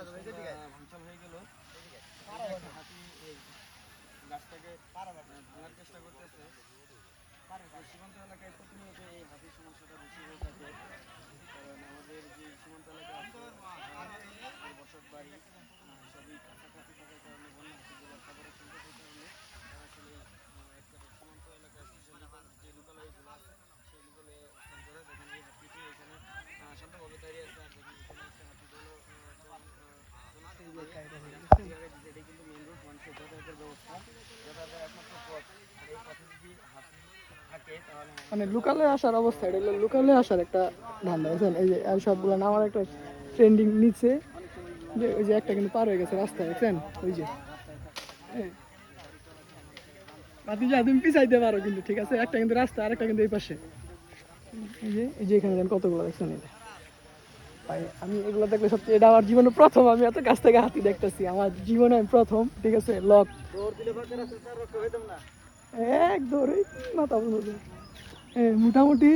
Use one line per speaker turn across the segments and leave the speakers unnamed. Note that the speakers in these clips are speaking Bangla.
ভাঙচুর হয়ে গেল। হাতি গাছটাকে ভাঙার চেষ্টা করতেছে। সীমান্ত এলাকায় প্রতিনিয়ত এই হাতির সমস্যাটা বেশি হয়ে থাকে, কারণ আমাদের যে সীমান্ত এলাকা আছে বসত বাড়ি সবই কাছাকাছি থাকার কারণে বন্য হাতিগুলো খাবারের সংকটের কারণে আসলে সীমান্ত এলাকায় যে লোকালয়গুলো আছে সেই লোকালয়ে অবস্থান করে। দেখেন এই হাতিটি এখানে শান্তভাবে দাঁড়িয়ে আছে, আর দেখেন এখানে একটা হাতি দলও এটাই কিন্তু মেন রোড, মানুষের যাতায়াতের ব্যবস্থা, যাতায়াতের একমাত্র পথ। আর এই পথে যদি হাতি থাকে তাহলে
মানে লোকালে আসার অবস্থা, এটা হলো লোকালে আসার একটা ধান্দা বুঝছেন। এই যে সবগুলো না আমার একটা ট্রেন্ডিং নিচে যে ওই যে একটা কিন্তু পার হয়ে গেছে রাস্তা, দেখছেন ওই যে বাতি যা তুমি পিছাইতে পারো কিন্তু, ঠিক আছে, একটা কিন্তু রাস্তা আর একটা কিন্তু এই পাশে, এই যে এখানে কতগুলো দেখছেন। এটা ভাই আমি এগুলো দেখলে সবচেয়ে, এটা আমার জীবনে প্রথম আমি এত কাছ থেকে হাতি দেখতেছি, আমার জীবনে আমি প্রথম, ঠিক আছে। লক এক দৌড়ে মাথা মোটামুটি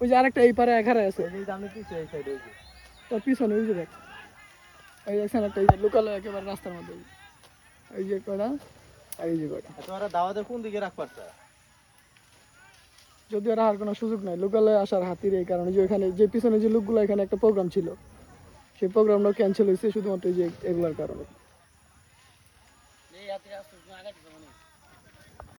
ওই যে আরেকটা এই পারে এখানে আছে, তোর পিছনে ওই যে দেখ, এই দেখছেন একটা এই যে লোকালয় একেবারে রাস্তার মধ্যে, এই যে কটা আর এই যে কটা।
তোমরা দাওয়াতের কোন দিকে রাখবার?
যদিও আর কোনো সুযোগ নাই লোকালয়ে আসার হাতির, এই কারণে যে ওইখানে যে পিছনে যে লোকগুলো এখানে একটা প্রোগ্রাম ছিল, সেই প্রোগ্রামটাও ক্যান্সেল হয়েছে শুধুমাত্র এই যে এগুলোর কারণে।